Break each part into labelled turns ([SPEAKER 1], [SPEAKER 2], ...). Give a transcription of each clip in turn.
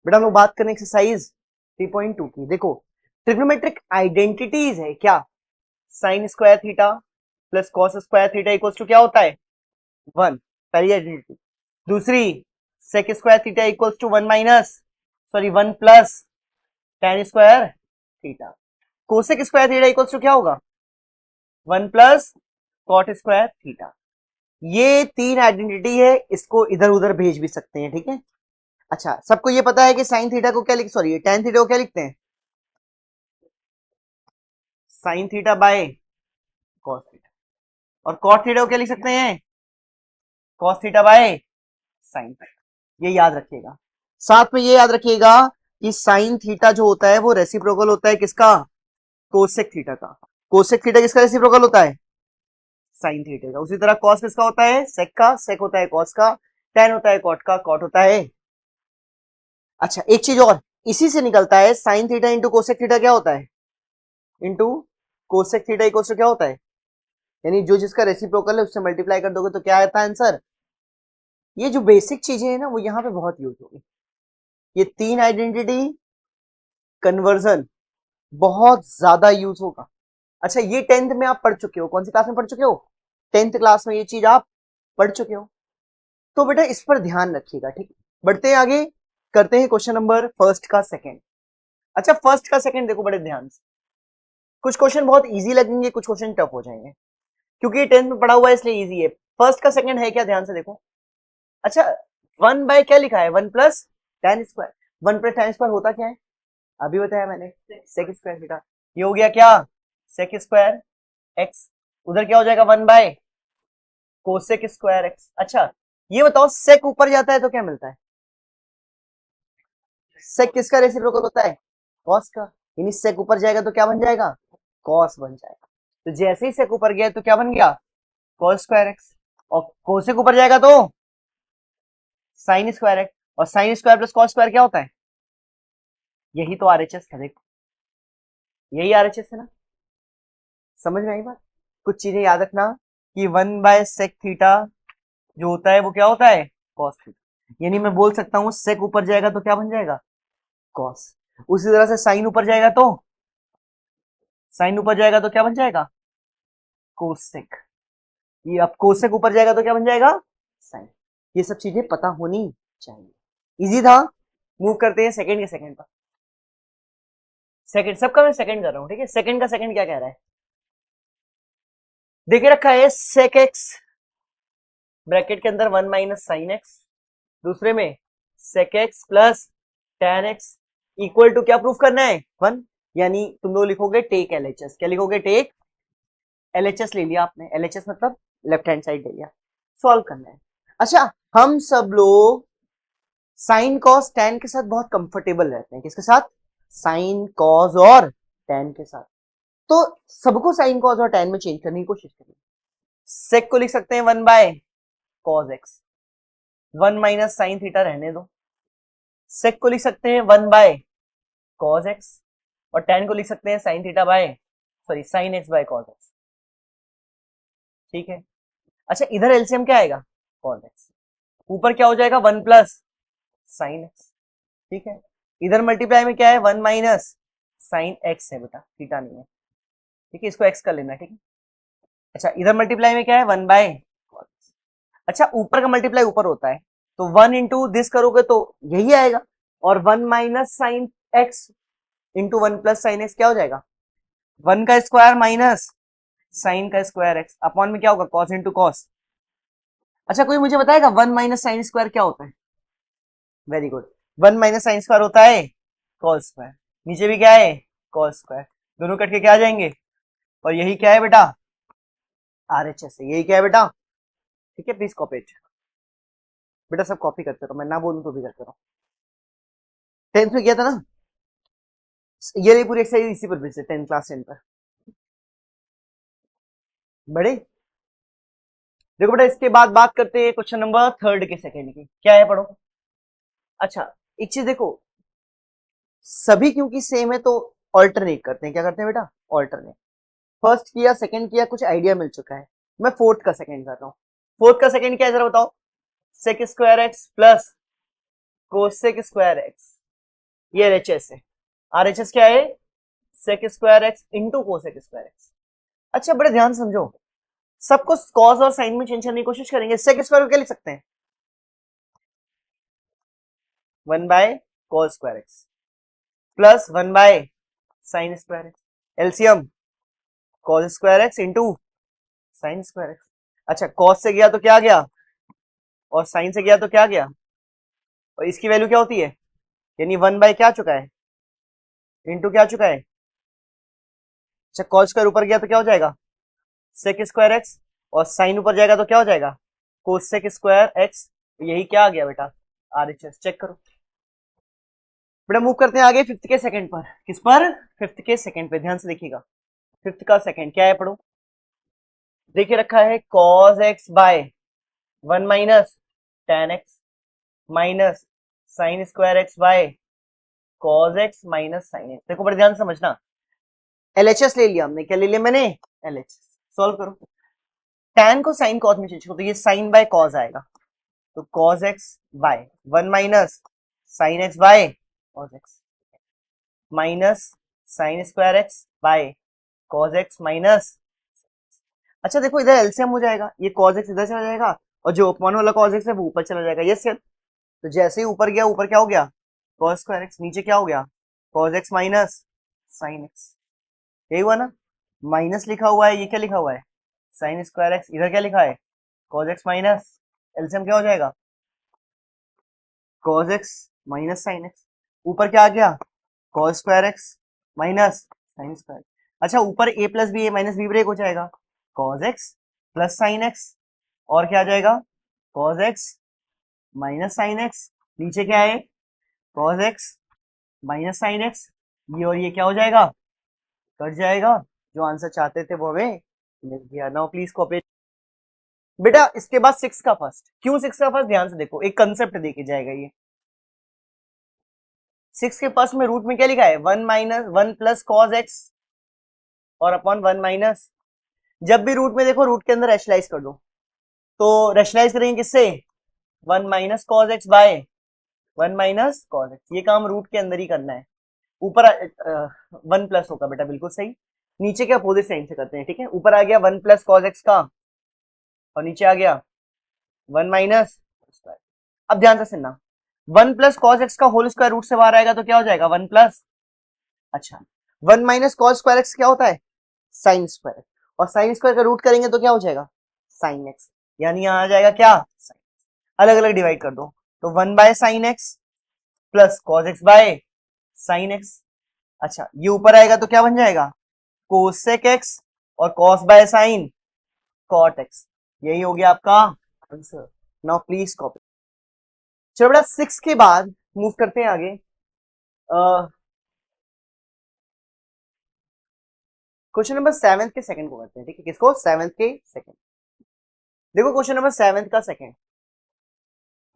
[SPEAKER 1] बेटा हम लोग बात करें एक्सरसाइज 3.2 की। देखो ट्रिग्नोमेट्रिक आइडेंटिटीज है क्या, sine square theta plus cos square theta equals to क्या होता है 1, पहली आइडेंटिटी। दूसरी sec square theta equals to 1 minus sorry 1 plus tan square theta. Cosec square theta equals to क्या होगा 1 प्लस कॉट स्क्वायर थीटा। ये तीन आइडेंटिटी है, इसको इधर उधर भेज भी सकते हैं, ठीक है। अच्छा सबको ये पता है कि साइन थीटा को क्या लिख सॉरी टेन थीटा को क्या लिखते हैं, sign theta by cos theta. और कॉट थीटा को क्या लिख सकते हैं, cos theta by sine theta. ये याद रखिएगा। साथ में ये याद रखिएगा कि साइन थीटा जो होता है वो रेसिप्रोकल होता है किसका, कोसेक थीटा का। कोसेक थीटा किसका रेसिप्रोकल होता है, साइन थीटा का। उसी तरह कॉस किसका होता है, सेक का। सेक होता है कॉस का। टेन होता है कॉट का। कॉट होता है। अच्छा एक चीज और इसी से निकलता है, sine theta into cosec theta क्या होता है, into cosec theta equal to क्या होता है, यानी जो जिसका रेसिप्रोकल है उससे मल्टीप्लाई कर दोगे तो क्या आता है आंसर। ये जो बेसिक चीजें हैं ना वो यहाँ पे बहुत यूज होगी। ये तीन आइडेंटिटी कन्वर्जन बहुत ज्यादा यूज होगा। अच्छा ये टेंथ में आप पढ़ चुके हो, कौन सी क्लास में पढ़ चुके हो, टेंथ क्लास में ये चीज आप पढ़ चुके हो। तो बेटा इस पर ध्यान रखिएगा, ठीक है। बढ़ते हैं आगे, करते हैं क्वेश्चन नंबर फर्स्ट का सेकंड। अच्छा फर्स्ट का सेकंड देखो बड़े ध्यान से, कुछ क्वेश्चन बहुत इजी लगेंगे, कुछ क्वेश्चन टफ हो जाएंगे, क्योंकि ये टेंथ में पढ़ा हुआ है इसलिए इजी है। फर्स्ट का सेकंड है क्या, ध्यान से देखो। अच्छा 1 बाय क्या लिखा है, 1 plus tan square. 1 plus tan square होता क्या है, अभी बताया मैंने, सेक स्क्वायर थीटा। ये हो गया क्या, सेक स्क्वायर एक्स। उधर क्या हो जाएगा 1 बाय कोसेक स्क्वायर एक्स। अच्छा ये बताओ सेक ऊपर जाता है तो क्या मिलता है, सेक किसका रेसिप्रोकल होता है, कॉस का। यानी सेक ऊपर जाएगा तो क्या बन जाएगा, कॉस बन जाएगा। तो जैसे ही सेक ऊपर गया तो क्या बन गया, कॉस स्क्वायर एक्स। और कोसेक ऊपर जाएगा तो साइन स्क्वायर एक्स। और sign square plus cos square क्या होता है, यही तो आरएचएस था। देखो यही आरएचएस है ना, समझ में आई बात। कुछ चीजें याद रखना कि 1 बाय सेक थीटा जो होता है वो क्या होता है, कॉस थीटा। यानी मैं बोल सकता हूं सेक ऊपर जाएगा तो क्या बन जाएगा, कॉस। उसी तरह से साइन ऊपर जाएगा तो, साइन ऊपर जाएगा तो क्या बन जाएगा, कोसेक। ये अब कोसेक ऊपर जाएगा तो क्या बन जाएगा, साइन। ये सब चीजें पता होनी चाहिए। इजी था। मूव करते हैं सेकंड के सेकंड पर। सेकंड सबका मैं सेकंड कर रहा हूं, ठीक है। सेकंड का सेकंड क्या कह रहा है, देखे रखा है सेक एक्स ब्रैकेट के अंदर 1 माइनस साइन एक्स, दूसरे में sec X plus tan X equal to क्या प्रूफ करना है 1। यानी तुम लोग लिखोगे टेक एलएचएस। क्या लिखोगे, टेक एलएचएस ले लिया आपने। एलएचएस मतलब लेफ्ट हैंड साइड ले लिया। सॉल्व करना है। अच्छा हम सब लोग साइन कॉस टेन के साथ बहुत कंफर्टेबल रहते हैं। किसके साथ, साइन कॉस और टेन के साथ। तो सबको साइन कॉस और टेन में चेंज करने की कोशिश करिए। सेक को लिख सकते हैं 1 by cos x, 1 minus sine theta रहने दो। सेक को लिख सकते हैं 1 बाय कॉस एक्स, और टेन को लिख सकते हैं sign theta bye sorry sine x by cos x, ठीक है। अच्छा इधर एलसीएम क्या आएगा, कॉस एक्स। ऊपर क्या हो जाएगा 1 प्लस साइन एक्स, ठीक है। इधर मल्टीप्लाई में क्या है 1 माइनस साइन एक्स है बेटा, थीटा नहीं है, ठीक है। इसको एक्स कर लेना, ठीक है। अच्छा इधर मल्टीप्लाई में क्या है 1 बाय। अच्छा ऊपर का मल्टीप्लाई ऊपर होता है तो 1 इंटू दिस करोगे तो यही आएगा, और 1 minus sine x into 1 plus sine x क्या हो जाएगा, 1 का स्क्वायर माइनस साइन का स्क्वायर एक्स अपॉन में क्या होगा, कॉस इंटू कॉस। अच्छा कोई मुझे बताएगा 1 माइनस साइन स्क्वायर क्या होता है, very good. 1 minus sine square होता है कॉस स्क्वायर, नीचे भी क्या है कॉस स्क्वायर, दोनों कट के क्या आ जाएंगे। और यही क्या है बेटा, आरएचएस है। यही क्या है बेटा, ठीक है। प्लीज कॉपी इट बेटा, सब कॉपी करते रहो, मैं ना बोलूं तो भी करते रहो। टेंथ में किया था ना, ये नहीं पूरी एक्सरसाइज इसी पर बेस्ड है, 10 क्लास 10 पर। बड़े देखो बेटा, इसके बाद बात करते हैं क्वेश्चन नंबर थर्ड के सेकंड की। क्या है पढ़ो। अच्छा एक चीज देखो, सभी क्योंकि सेम है तो ऑल्टरनेट करते हैं। क्या करते हैं बेटा, ऑल्टरनेट। फर्स्ट किया सेकंड किया, कुछ आइडिया मिल चुका है। मैं फोर्थ का सेकंड कर रहा हूँ। फोर्थ का सेकंड क्या है जरा बताओ, sec square x plus cosec square x ये एलएचएस है। आरएचएस क्या है? Sec square x into cosec square x. अच्छा बड़े ध्यान समझो, सबको कॉस और साइन में चेंज करने की कोशिश करेंगे। सेक स्क्वायर को क्या लिख सकते हैं? 1/cos square x plus 1/sin square x. LCM cos square x into sine square x. अच्छा cos से गया तो क्या गया, और साइन से गया तो क्या गया, और इसकी वैल्यू क्या होती है? यानी 1 क्या चुका है, इंटू क्या चुका है। अच्छा cos स्क्वायर ऊपर गया तो क्या हो जाएगा? सेक स्क्वायर एक्स, और साइन ऊपर जाएगा तो क्या हो जाएगा? Cosec square x. यही क्या आ गया बेटा? आरएचएस। चेक करो बेटा। मूव करते हैं आगे फिफ्थ के सेकंड पर। किस पर? फिफ्थ के सेकंड पे, ध्यान से देखिएगा। फिफ्थ का सेकंड क्या है, पढ़ो। देखिए रखा है cos x by 1 minus tan x minus sine square x by cos x minus sine x. देखो बड़े ध्यान से समझना, एलएचएस ले लिया हमने। क्या ले लिया मैंने? एलएचएस। सॉल्व करो। tan को साइन cos में चेंज करो तो ये साइन बाय cos आएगा, तो cos x by 1 minus sign x by cos x minus sine square x by cos x minus. अच्छा देखो इधर एलसीएम हो जाएगा, ये cos x इधर चला जाएगा और जो अपॉन वाला cos x है वो ऊपर चला जाएगा। Yes sir. तो जैसे ही ऊपर गया, ऊपर क्या हो गया? cos स्क्वायर x, नीचे क्या हो गया? cos x minus sign x। यही हुआ ना, माइनस लिखा हुआ है, ये क्या लिखा हुआ है? Sine square x। इधर क्या लिखा है? cos x माइनस, एलसीएम क्या हो जाएगा? cos x minus sign x। ऊपर क्या आ गया? cos square x minus sine square. अच्छा ऊपर a plus b, a minus b break हो जाएगा, cos x plus sine x, और क्या आ जाएगा? cos x minus sign x। नीचे क्या है? cos x minus sign x। ये और ये क्या हो जाएगा? कट जाएगा। जो आंसर चाहते थे वो हमें मिल गया। Now please copy. बेटा इसके बाद सिक्स का फर्स्ट। क्यों सिक्स का फर्स्ट? ध्यान से देखो, एक कंसेप्ट देके जाएगा ये। सिक्स के फर्स्ट में रूट में क्या लिखा है? 1 माइनस 1 प्लस कॉस एक्स और अपॉन 1 माइनस। जब भी रूट में देखो, रूट के अंदर रैशनलाइज कर दो। तो रैशनलाइज करेंगे किससे? 1 minus cos x by 1 minus cos x. ये काम रूट के अंदर ही करना है। ऊपर 1 प्लस होगा बेटा, बिल्कुल सही। नीचे के अपोजिट साइन से करते हैं, ठीक है। ऊपर आ गया 1 प्लस कॉस एक्स का, और नीचे आ गया 1 माइनस। अब ध्यान से सुनना, 1 प्लस कॉस एक्स का होल स्क्वायर रूट से बाहर आएगा तो क्या हो जाएगा? 1 प्लस। अच्छा 1 माइनस कॉस स्क्वायर एक्स क्या होता है? Sine square. और साइन स्क्वायर का रूट करेंगे तो क्या हो जाएगा? Sine x. यानी यहां आ जाएगा क्या? अलग अलग डिवाइड कर दो, तो 1 by sine x plus cos x by sine x. अच्छा ये ऊपर आएगा तो क्या बन जाएगा? कोसेक एक्स और cos by sine cot x. यही हो गया आपका आंसर। Now please copy. चलो बेटा सिक्स के बाद मूव करते हैं आगे। क्वेश्चन नंबर सेवेंथ के सेकंड को करते हैं, ठीक है। किसको? सेवेंथ के सेकंड। देखो क्वेश्चन नंबर सेवेंथ का सेकंड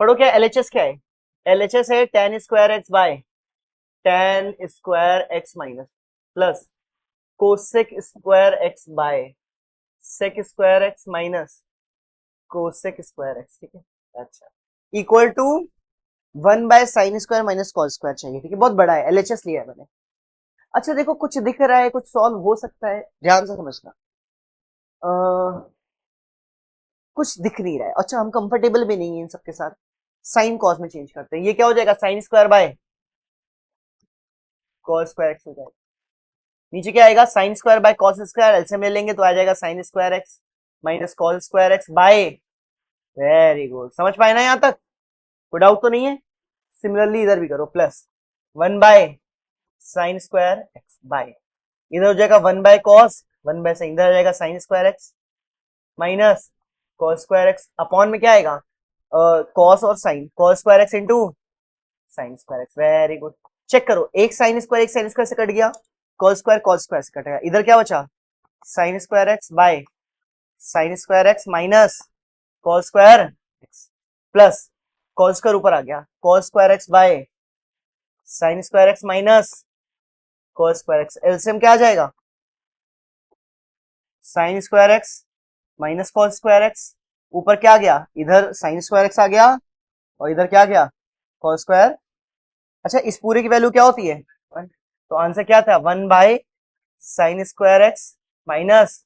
[SPEAKER 1] पढ़ो। क्या एलएचएस क्या है? एलएचएस है tan square x by tan square x minus plus cosec square x by sec square x minus cosec square x, ठीक है। अच्छा equal to 1 by sine square minus cos square चाहिए, ठीक है। बहुत बड़ा है, एलएचएस लिया है मैंने। अच्छा देखो कुछ दिख रहा है, कुछ सॉल्व हो सकता है, ध्यान से समझना। कुछ दिख नहीं रहा है। अच्छा हम कंफर्टेबल भी नहीं है इन सबके साथ, साइन कॉस में चेंज करते हैं। ये क्या हो जाएगा? Sine square by cos square x हो जाएगा। नीचे क्या आएगा? Sine square by cos square, LCM ले लेंगे तो आ जाएगा sine square x minus cos square x by. Very good, समझ पाए ना यहां तक? कोई डाउट तो नहीं है? सिमिलरली इधर भी करो, plus 1 by sine square x by, इधर हो जाएगा 1 बाय कॉस 1 बाय साइन, इधर आ जाएगा sine square x minus cos square x. Upon में क्या आएगा? कॉस और sine, cos square x into sine square x. Very good. Check करो, एक साइन स्क्वायर से कट गया, कॉस स्क्वायर से कटेगा। इधर क्या बचा? Sine square x by sine square x minus cos square x plus cos square ऊपर आ गया, cos square x by sine square x minus cos square x. LCM क्या आ जाएगा? Sine square x minus cos square x. ऊपर क्या आ गया? इधर साइन स्क्वायर एक्स आ गया और इधर क्या आ गया? कॉस स्क्वायर अच्छा इस पूरे की वैल्यू क्या होती है 1, तो आंसर क्या था 1/sin² x माइनस,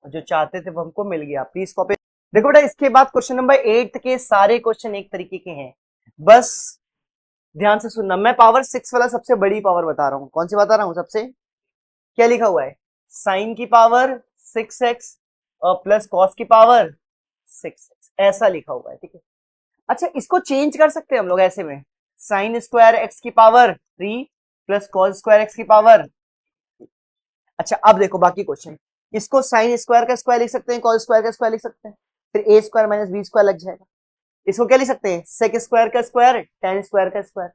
[SPEAKER 1] जो चाहते थे वो हमको मिल गया। Please copy. देखो बेटा इसके बाद क्वेश्चन नंबर 8 के सारे क्वेश्चन एक तरीके के हैं, बस ध्यान से सुनना। मैं पावर 6 वाला सबसे बड़ी पावर बता रहा हूं। कौन सी बता रहा हूं? सबसे क्या लिखा हुआ है? साइन की पावर 6x और प्लस कॉस की पावर 6x, ऐसा लिखा हुआ है, ठीक है। अच्छा इसको चेंज कर सकते हैं हम लोग ऐसे में, साइन स्क्वायर एक्स की power 3 plus cos square x की पावर। अच्छा अब देखो बाकी क्वेश्चन, इसको साइन स्क्वायर का स्क्वायर लिख सकते हैं, कॉस स्क्वायर का स्क्वायर लिख सकते हैं, फिर ए स्क्वायर माइनस बी स्क्वायर लग जाएगा। इसको क्या लिख सकते हैं? सेक स्क्वायर का स्क्वायर टेन स्क्वायर का स्क्वायर।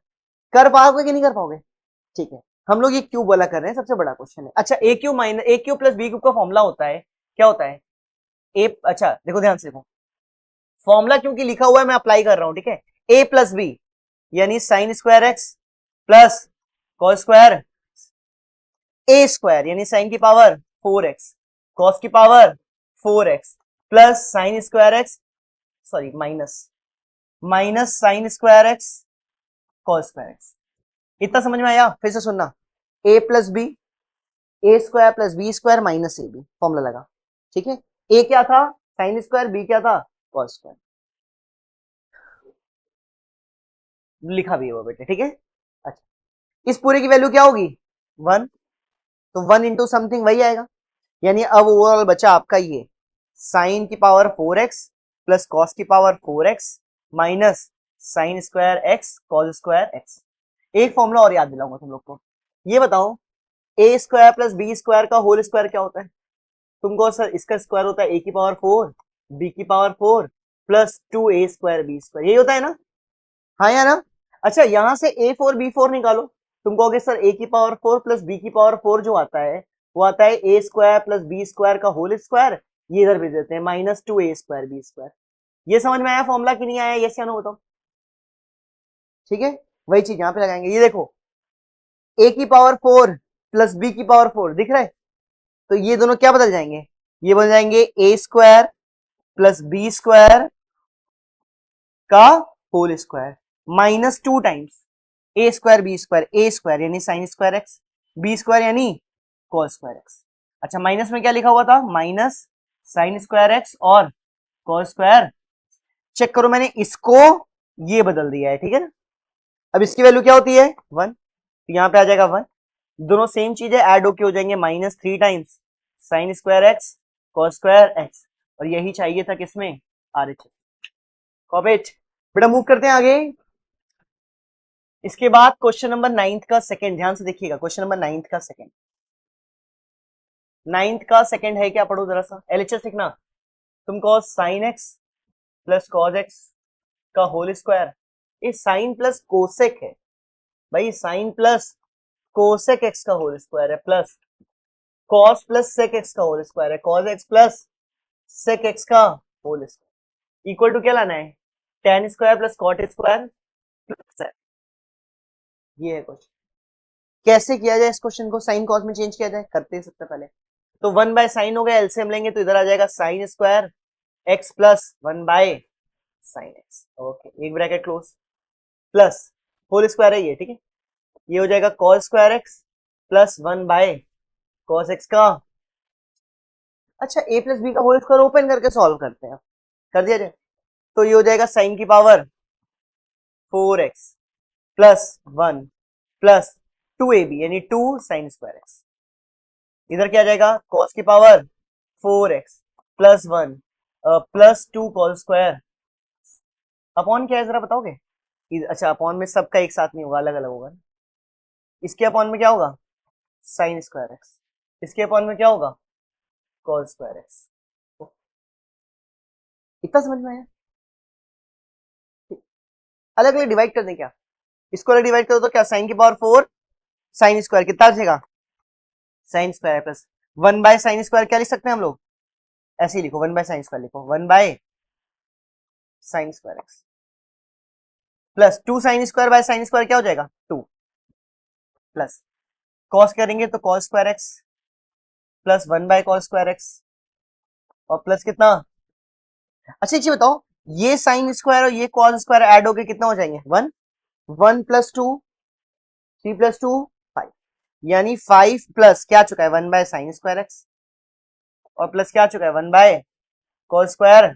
[SPEAKER 1] कर पाओगे कि नहीं कर पाओगे? ठीक है, हम लोग ये क्यूब वाला कर रहे हैं, सबसे बड़ा क्वेश्चन है। अच्छा ए क्यूब माइनस ए क्यूब प्लस बी क्यूब का फॉर्मूला होता है, क्या होता है? ए, अच्छा देखो ध्यान से देखो, फॉर्मूला क्योंकि लिखा हुआ है मैं अप्लाई कर रहा हूं, ठीक है। ए प्लस बी यानी sine square x plus cos square, a square यानी साइन की पावर 4x कॉस की power 4x plus sine square x, sorry minus, minus sine square x cos square x. इतना समझ में आया? फिर से सुनना, a plus b, a square plus b square minus a b, formula लगा, ठीक है। ए क्या था? साइन स्क्वायर, बी क्या था? कॉस स्क्वायर, लिखा भी हुआ बेटे, ठीक है। अच्छा इस पूरे की वैल्यू क्या होगी 1, तो 1 इंटू समथिंग वही आएगा, यानी अब ओवरऑल बचा आपका ये साइन की पावर 4x प्लस कॉस की power 4x minus sine square x cos square x. एक फॉर्मूला और याद दिलाऊंगा तुम लोग को, ये बताओ ए स्क्वायर प्लस बी स्क्वायर का होल स्क्वायर क्या होता है? तुमको सर इसका स्क्वायर होता है ए की पावर 4 बी की पावर 4 प्लस 2 ए स्क्वायर बी स्क्वायर, यही होता है ना? हाँ या ना? अच्छा यहां से A4 B4 निकालो, तुम कहोगे सर ए की पावर 4 प्लस बी की पावर 4 जो आता है वो आता है ए स्क्वायर प्लस बी स्क्वायर का होल स्क्वायर, ये इधर भेज देते हैं माइनस 2 A² बी स्क्वायर। ये समझ में आया फॉर्मूला कि नहीं आया? यस या नो बताओ। ठीक है, वही चीज यहां पे लगाएंगे। ये देखो ए की पावर 4 प्लस बी की पावर 4 दिख रहा है, तो ये दोनों क्या बदल जाएंगे? ये बन जाएंगे a square plus b square का whole square minus 2 times a square b square, a square यानी sine square x, b square यानी कॉस स्क्वायर एक्स। अच्छा माइनस में क्या लिखा हुआ था? माइनस साइन स्क्वायर एक्स और कॉस स्क्वायर। चेक करो मैंने इसको ये बदल दिया है, ठीक है ना। अब इसकी वैल्यू क्या होती है 1, तो यहां पे आ जाएगा 1, दोनों सेम चीज है, ऐड होके हो जाएंगे minus 3 times sign square x cos square x, और यही चाहिए था किसमें? RHS। कॉपेट बेटा मूव करते हैं आगे। इसके बाद क्वेश्चन नंबर 9 का सेकंड, ध्यान से देखिएगा, क्वेश्चन नंबर 9 का सेकंड, 9 का सेकंड है क्या? पढ़ो जरा सा, LHS लिखना। तुमको sine x plus cos x का होल स्क्वायर, ये साइन प्लस कोसेक है भाई, साइन प्लस कोसेक एक्स का होल स्क्वायर है, plus cos plus sec x का होल स्क्वायर है, cos x plus sec x का होल स्क्वायर इक्वल टू क्या लाना है? Tan square plus cot square plus, ये है क्वेश्चन। कैसे किया जाए इस क्वेश्चन को? साइन कॉस में चेंज किया जाए, करते हैं सबसे पहले। तो 1 बाय साइन हो गया, एलसीएम लेंगे तो इधर आ जाएगा sine square x plus 1 by sine x, okay एक bracket close, plus whole square है ये, ठीक है। ये हो जाएगा cos square x plus 1 by cos x का, अच्छा ए प्लस बी का होल स्क्वायर ओपन करके सॉल्व करते हैं, कर दिया जाए तो ये हो जाएगा साइन की power 4x plus 1 plus 2ab यानी 2 साइन स्क्वायर एक्स, इधर क्या आ जाएगा cos की power 4x plus 1 plus 2 cos square, upon क्या है जरा बताओगे? अच्छा अपॉन में सबका एक साथ नहीं होगा, अलग अलग होगा। इसके अपॉन में क्या होगा? साइन स्क्वायर एक्स, इसके अपॉन में क्या होगा? Cos square x. इतना समझ में आया? अलग अलग डिवाइड कर दें क्या? इसको अलग डिवाइड करो तो क्या, साइन की पावर 4 साइन स्क्वायर कितना बचेगा? Sign square plus 1 by sine square, क्या लिख सकते हैं हम लोग? ऐसे ही लिखो, 1 बाय साइन स्क्वायर लिखो, 1 by sine square x plus 2 sine square by sine square क्या हो जाएगा? 2 प्लस कॉस करेंगे तो cos square x plus 1 by cos square x और प्लस कितना? अच्छा एक चीज बताओ, ये साइन स्क्वायर और ये कॉस स्क्वायर ऐड होके कितना हो जाएंगे? 1, 1 प्लस 2 3 + 2 5, यानी 5 प्लस क्या चुका है 1 बाय साइन स्क्वायर एक्स, और प्लस क्या चुका है 1 बाय कॉस स्क्वायर।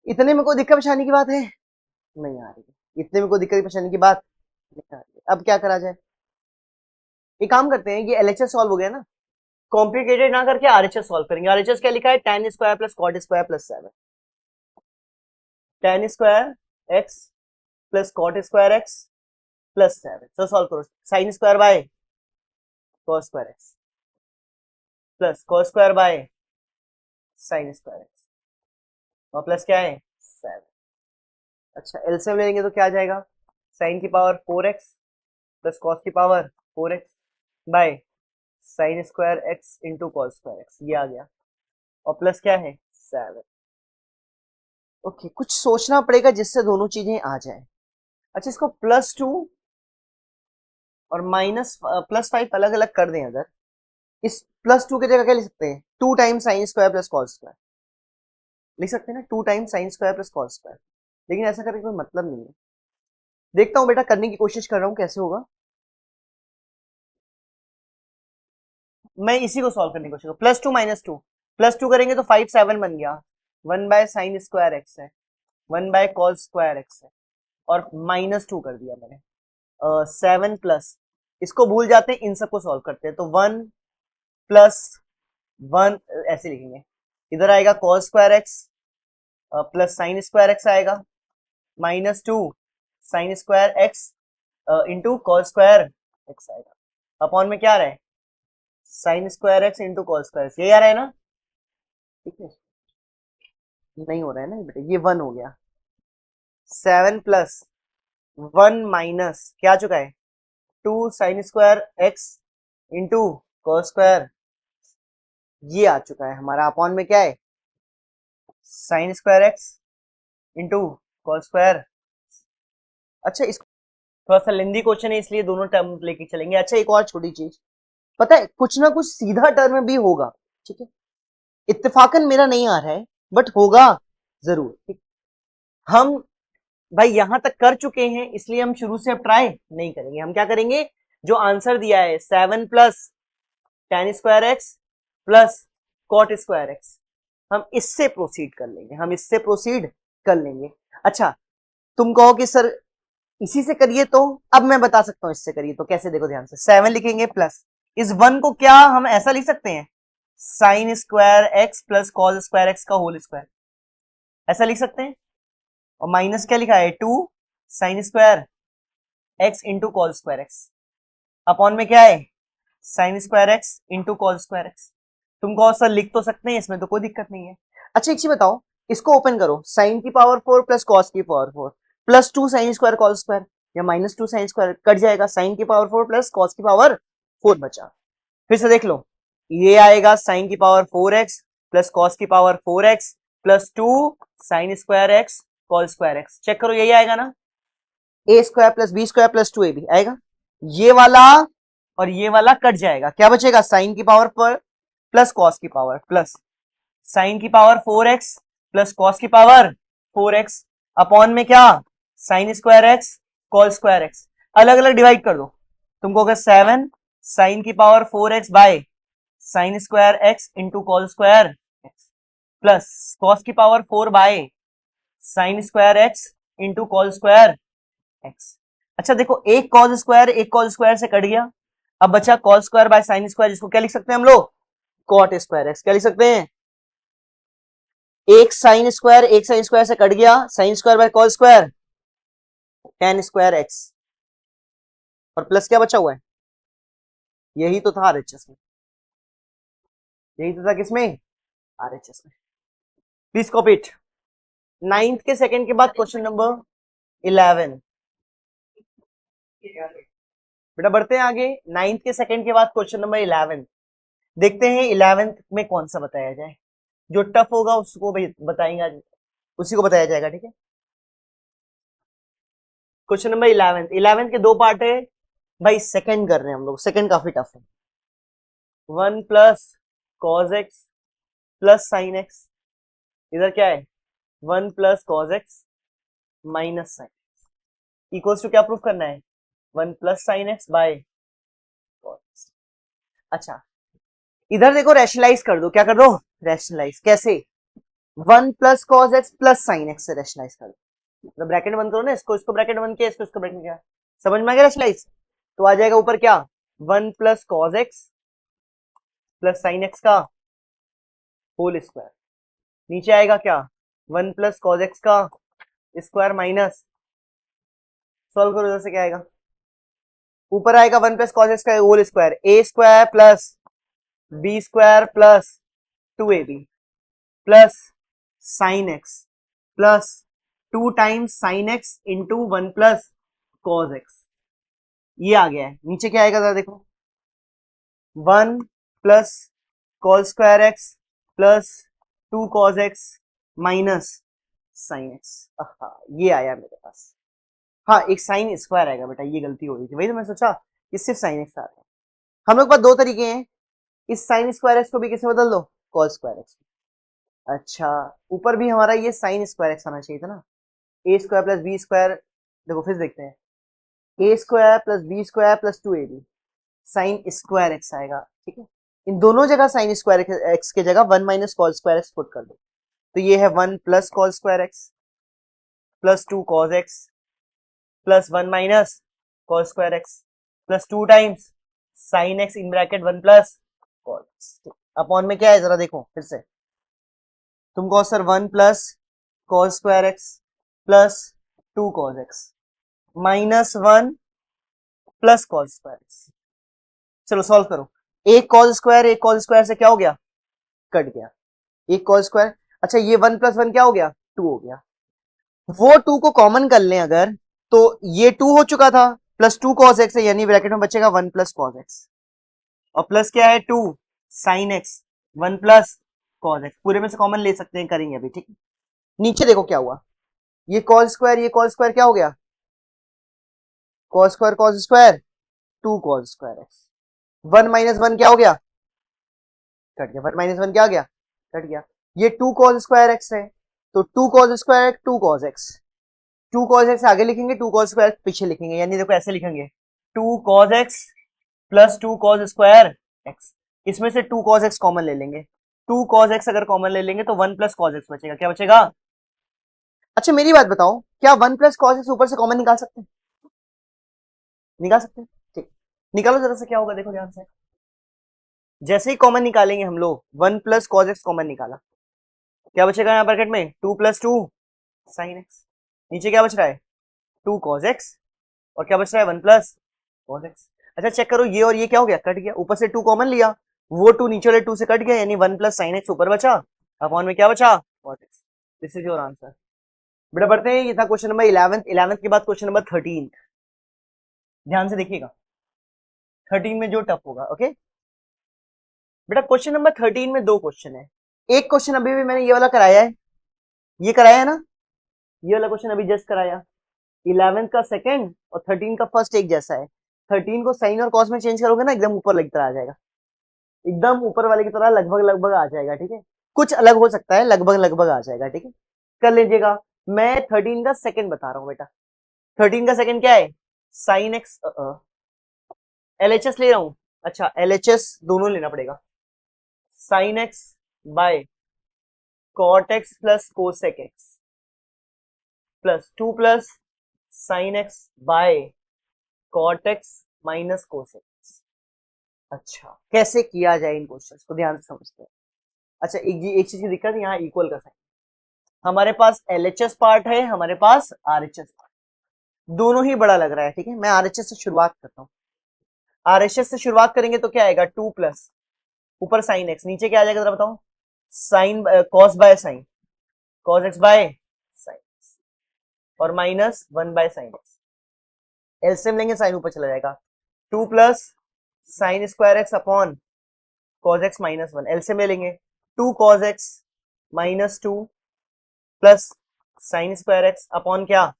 [SPEAKER 1] इतने में कोई दिक्कत परेशानी की बात है? नहीं आ रही। इतने में कोई दिक्कत परेशानी की बात नहीं आ रही। अब क्या करा जाए? एक काम करते हैं, ये एलएचएस सॉल्व हो गया ना, कॉम्प्लिकेटेड ना करके आरएचएस सॉल्व करेंगे। आरएचएस क्या लिखा है, tan square plus cot square plus 7, tan square x plus cot square x plus 7। तो सॉल्व करो, sine square by cos square x plus cos square by sine square x, और plus क्या है 7। अच्छा, एलसीएम लेंगे तो क्या आ जाएगा, साइन की पावर 4x प्लस कॉस की power 4x by sine square x into cos square x, ये आ गया, और प्लस क्या है 7। ओके, कुछ सोचना पड़ेगा जिससे दोनों चीजें आ जाए। अच्छा, इसको +2 और +5 अलग अलग कर दें अगर, इस +2 की जगह क्या लिख सकते हैं, 2 times sign square plus cos square लिख सकते हैं ना, 2 times sign square plus cos square. लेकिन ऐसा करने का कोई मतलब नहीं है। देखता हूं बेटा, करने की कोशिश कर रहा हूं कैसे होगा। मैं इसी को सॉल्व करने की कोशिश करूँ, +2 - 2 +2 करेंगे तो 5 7 बन गया, 1 बाय साइन स्क्वायर एक्स है, 1 बाय कॉस स्क्वायर एक्स है, और -2 कर दिया मैंने। 7 प्लस, इसको भूल जाते हैं, इन सबको सॉल्व करते हैं, तो 1 + 1 ऐसे लिखेंगे। इधर आएगा cos square x plus sine square x आएगा, -2 sine square x into cos square x आएगा, अपॉन में क्या आ रहा है sine square x into cos square x, यही आ रहा है ना, ठीक है। नहीं हो रहा है ना बेटा, ये 1 हो गया, 7 + 1 माइनस क्या चुका है 2 sine square x into cos square, ये आ चुका है हमारा, अपॉन में क्या है sine square x into cos square. अच्छा, इस थोड़ा सा लेंदी क्वेश्चन है इसलिए दोनों टर्म लेके चलेंगे। अच्छा, एक और छोटी चीज, पता है कुछ ना कुछ सीधा टर्म भी होगा, ठीक है, इत्तेफाकन मेरा नहीं आ रहा है बट होगा जरूर, ठीक। हम भाई यहां तक कर चुके हैं, इसलिए हम शुरू से अब ट्राई नहीं करेंगे। हम क्या करेंगे, जो आंसर दिया है 7 + tan square x plus cot square x, हम इससे प्रोसीड कर लेंगे, हम इससे प्रोसीड कर लेंगे। अच्छा, तुम कहो कि सर इसी से करिए, तो अब मैं बता सकता हूं इससे करिए तो कैसे, देखो ध्यान से, 7 लिखेंगे प्लस इस 1 को क्या हम ऐसा लिख सकते हैं, sign square x plus cos square x का होल स्क्वायर, ऐसा लिख सकते हैं, और माइनस क्या लिखा है 2 sine square x into cos square x, upon में क्या है sine square x into cos square x. तुम कहो सर लिख तो सकते हैं, इसमें तो कोई दिक्कत नहीं है। अच्छा, एक चीज बताओ, इसको ओपन करो, साइन की पावर 4 प्लस कॉस की power 4 +2 sine square cos square, या -2 साइन स्क्वायर कट जाएगा, साइन की पावर 4 प्लस कॉस की पावर 4 बचा। फिर से देख लो, ये आएगा साइन की पावर 4x प्लस कॉस की power 4x plus 2 sine square x cos square x, check करो यही आएगा ना, a square plus b square plus 2ab आएगा। ये वाला और ये वाला कट जाएगा, क्या बचेगा, साइन की पावर पर प्लस कॉस की पावर प्लस साइन की पावर 4x प्लस कॉस की पावर 4x, अपॉन में क्या sine square x cos square x, अलग अलग डिवाइड कर दो, तुमको अगर 7 साइन की power 4x by sine square x into cos square x plus cos की power 4 by sine square x into cos square x. अच्छा देखो, एक कॉस स्क्वायर से कट गया, अब बचा cos square by sine square, जिसको क्या लिख सकते हैं हम लोग, कॉट स्क्वायर एक्स, क्या लिख सकते हैं, एक साइन स्क्वायर से कट गया, sign square by cos square tan square x, और प्लस क्या बचा हुआ है, यही तो था आरएचएस में, यही तो था किसमें, आरएचएस में। Please copy it. 9th के सेकंड के बाद क्वेश्चन नंबर 11, बेटा बढ़ते हैं आगे। 9th के सेकंड के बाद क्वेश्चन नंबर 11, देखते हैं 11th में कौन सा बताया जाए, जो टफ होगा उसको बताएंगे आज, उसी को बताया जाएगा, ठीक है। क्वेश्चन नंबर 11 के दो पार्ट है भाई, सेकंड कर रहे हैं हम लोग, सेकंड काफी टफ है। 1 + cos x plus sine x, इधर क्या है 1 + cos x minus sine, equals to क्या प्रूफ करना है, 1 plus sine x by cos. अच्छा, इधर देखो रैशनलाइज कर दो, क्या कर दो, रैशनलाइज। कैसे? 1 plus cos x plus sine x से रैशनलाइज कर दो, तो ब्रैकेट बंद करो ना, इसको इसको ब्रैकेट बंद किया, इसको इसको ब्रैकेट किया, समझ में आ गया रैशनलाइज? तो आ जाएगा ऊपर क्या, 1 plus cos x plus sine x का होल स्क्वायर, नीचे आएगा क्या, 1 प्लस कॉस एक्स का स्क्वायर माइनस, सॉल्व करो, इधर से क्या आएगा, ऊपर आएगा 1 प्लस कॉस एक्स का whole square, a square plus b square plus 2ab plus sine x plus 2 times sine x into 1 plus cos x, ये आ गया है। नीचे क्या आएगा जरा देखो, 1 plus cos square x plus 2 cos x minus sine x, ये आया मेरे पास। हाँ, एक साइन स्क्वायर आएगा बेटा, ये गलती हो गई थी, वही तो मैं सोचा कि सिर्फ साइन एक्स आ रहा है। हम लोग के पास दो तरीके हैं, इस साइन स्क्वायर एक्स को भी किससे बदल दो, कॉस स्क्वायर एक्स। अच्छा, ऊपर भी हमारा ये साइन स्क्वायर एक्स आना चाहिए था ना, a square plus b square, देखो फिर देखते हैं, a square plus b square plus 2ab sine square x आएगा, ठीक है। इन दोनों जगह साइन स्क्वायर एक्स के जगह 1 minus cos square x put कर दो, तो ये है 1 plus cos square x plus 2 cos x plus 1 minus cos square x plus 2 times sine x in bracket 1 plus cos. Upon में क्या है जरा देखो फिर से, तुमको sir 1 plus cos square x plus 2 cos x minus 1 plus cos square x. चलो solve करो, एक कॉस स्क्वायर से क्या हो गया, कट गया, एक कॉस स्क्वायर। अच्छा, ये 1 प्लस 1 क्या हो गया, 2 हो गया, वो 2 को कॉमन कर लें अगर, तो ये 2 हो चुका था, प्लस 2 कॉस एक्स है, यानी ब्रैकेट में बचेगा 1 प्लस कॉस एक्स, और प्लस क्या है 2 sine x 1 plus cos x, पूरे में से कॉमन ले सकते हैं, करेंगे अभी, ठीक है। नीचे देखो क्या हुआ, ये कॉस स्क्वायर क्या हो गया, cos square 2 cos square x, 1 minus 1 क्या हो गया, कट गया, 1 माइनस 1 क्या आ गया, कट गया। ये 2 कॉस स्क्वायर एक्स है, तो 2 cos square 2 cos x, 2 cos x आगे लिखेंगे, 2 कॉस स्क्वायर पीछे लिखेंगे, यानी देखो ऐसे लिखेंगे 2 cos x plus 2 cos square x, इसमें से 2 कॉस एक्स कॉमन ले लेंगे, 2 कॉस एक्स अगर कॉमन ले लेंगे तो 1 प्लस कॉस एक्स बचेगा, क्या बचेगा। अच्छा मेरी बात बताओ, क्या 1 प्लस कॉस एक्स ऊपर से कॉमन निकाल सकते हैं, निकाल सकते हैं, ठीक, निकालो जरा से, क्या होगा देखो ध्यान से, जैसे ही कॉमन निकालेंगे हम लोग, 1 प्लस कॉस एक्स कॉमन निकाला, क्या बचेगा यहाँ ब्रैकेट में, 2 प्लस 2 साइन एक्स, नीचे क्या बच रहा है 2 कॉस एक्स, और क्या बच रहा है 1 प्लस कॉस एक्स। अच्छा चेक करो, ये और ये क्या हो गया, कट गया, ऊपर से 2 कॉमन लिया, वो 2 नीचे वाले 2 से कट गया, यानी 1 प्लस साइन एक्स ऊपर बचा, अपॉन में क्या बचा, cos x. This is your answer. बेटा बढ़ते हैं, ये था क्वेश्चन नंबर 11, 11 के बाद क्वेश्चन नंबर 13, ध्यान से देखिएगा, 13 में जो टफ होगा, ओके। बेटा क्वेश्चन नंबर 13 में दो क्वेश्चन है, एक क्वेश्चन अभी भी मैंने ये वाला कराया है, ये कराया है ना, ये वाला क्वेश्चन अभी जस्ट कराया, 11 का सेकंड और 13 का फर्स्ट एक जैसा है, 13 को साइन और कॉस में चेंज करोगे ना, एकदम ऊपर की तरह आ जाएगा, एकदम ऊपर वाले की तरह लगभग लगभग आ जाएगा, ठीक है, कुछ अलग हो सकता है, लगभग लगभग आ जाएगा, ठीक है, कर लीजिएगा। मैं 13 का सेकंड बता रहा हूं बेटा, 13 का सेकंड क्या है, साइन एक्स, एलएचएस ले रहा हूं, अच्छा एलएचएस दोनों लेना पड़ेगा, sine x by cot x plus cosec x plus 2 plus sine x by cot x minus cosec x. अच्छा कैसे किया जाए इन क्वेश्चंस को, ध्यान से समझते हैं। अच्छा एक चीज की दिक्कत, यहाँ इक्वल का साइन, हमारे पास एलएचएस पार्ट है, हमारे पास आरएचएस पार्ट, दोनों ही बड़ा लग रहा है, ठीक है। मैं आरएचएस से शुरुआत करता हूँ, आरएचएस से शुरुआत करेंगे तो क्या आएगा 2 प्लस ऊपर साइन एक्स, नीचे क्या आ जाएगा जरा बताओ, sine cos by sine, cos x by sine और minus 1 by sine x, LCM लेंगे साइन ऊपर चला जाएगा, 2 plus sine square x upon cos x minus 1, LCM ले लेंगे, 2 cos x minus 2 plus sine square x upon क्या,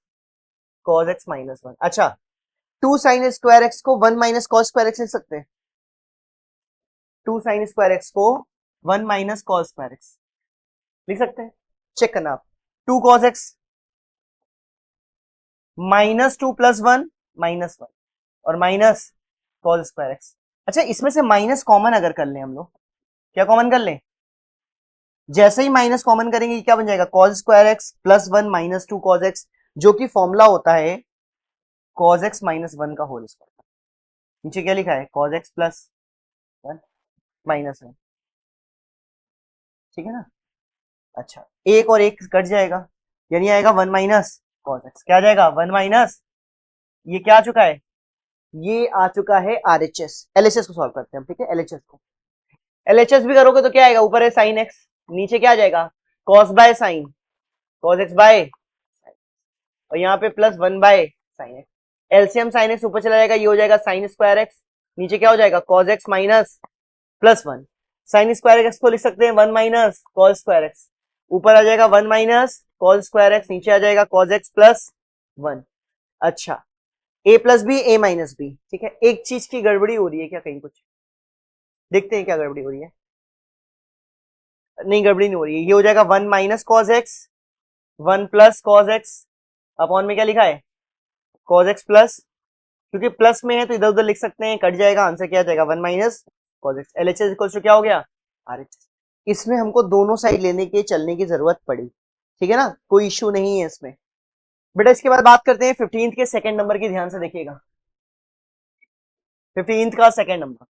[SPEAKER 1] cos x minus 1। अच्छा 2 sine square x को 1 माइनस कॉस स्क्वायर एक्स लिख सकते हैं, 2 साइन स्क्वायर एक्स को 1 माइनस कॉस स्क्वायर एक्स लिख सकते हैं, चेक करना आप, 2 cos x minus 2 plus 1 minus 1, और माइनस कॉस स्क्वायर एक्स। अच्छा, इसमें से माइनस कॉमन अगर कर लें हम लोग, क्या कॉमन कर लें? जैसे ही माइनस कॉमन करेंगे क्या बन जाएगा? Cos square x plus 1 minus 2 cos x, जो कि फॉर्मूला होता है कॉस एक्स माइनस 1 का होल स्क्वायर। नीचे क्या लिखा है? कॉस एक्स प्लस 1 माइनस 1, ठीक है ना? अच्छा, एक और एक कट जाएगा, यानी आएगा 1 माइनस कॉस एक्स। क्या आ जाएगा? 1 माइनस, ये क्या आ चुका है? ये आ चुका है आरएचएस। एलएचएस को सॉल्व करते हैं हम, ठीक है? एलएचएस को, एलएचएस भी करोगे तो क्या आएगा? ऊपर है साइन एक्स, नीचे क्या आ जाएगा? Cos by sine, cos x by, और यहाँ पे plus 1 by sine x. LCM sine x ऊपर चला जाएगा, ये हो जाएगा साइन स्क्वायर एक्स, नीचे क्या हो जाएगा? Cos x minus plus 1। Sign square x को लिख सकते हैं 1 माइनस कॉस स्क्वायर एक्स, ऊपर आ जाएगा 1 माइनस कॉस स्क्वायर एक्स, नीचे आ जाएगा कॉस एक्स प्लस 1। अच्छा, a plus b a minus B, ठीक है? एक चीज की गड़बड़ी हो रही है क्या कहीं? कुछ देखते हैं क्या गड़बड़ी हो रही है। नहीं, गड़बड़ी नहीं हो रही है। ये हो जाएगा 1 minus cos x 1 plus cos x, upon में क्या लिखा है? कॉस एक्स प्लस, क्योंकि प्लस में है तो इधर उधर लिख सकते हैं, कट जाएगा, आंसर क्या आ जाएगा? 1 minus cos x. LHS equal to क्या हो गया? आरएचएस। इसमें हमको दोनों साइड लेने के चलने की जरूरत पड़ी, ठीक है ना? कोई इश्यू नहीं है इसमें। बेटा इसके बाद बात करते हैं 15th के सेकंड नंबर की, ध्यान से देखिएगा। 15th का सेकंड नंबर,